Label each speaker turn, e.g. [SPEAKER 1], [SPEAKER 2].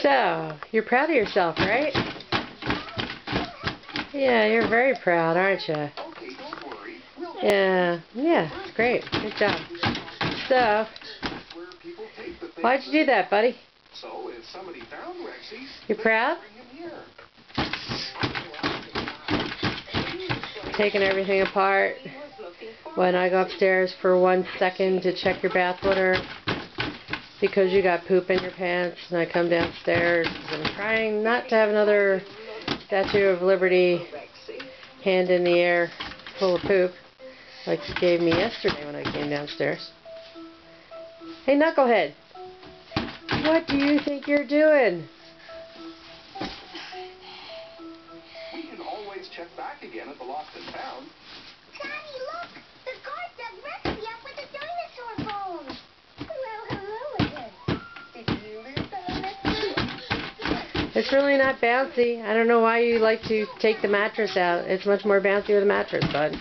[SPEAKER 1] So, you're proud of yourself, right? Yeah, you're very proud, aren't you? Yeah, great. Good job. So, why'd you do that, buddy? You proud? Taking everything apart. When I go upstairs for 1 second to check your bathwater because you got poop in your pants, and I come downstairs and I'm trying not to have another Statue of Liberty hand in the air full of poop like you gave me yesterday when I came downstairs. Hey, Knucklehead, what do you think you're doing?
[SPEAKER 2] We can always check back again at the Lost and Found.
[SPEAKER 3] Daddy, look! The guard dug Rexy up with the dinosaur bones! Well, hello again. Did you live the
[SPEAKER 1] It's really not bouncy. I don't know why you like to take the mattress out. It's much more bouncy with a mattress, bud.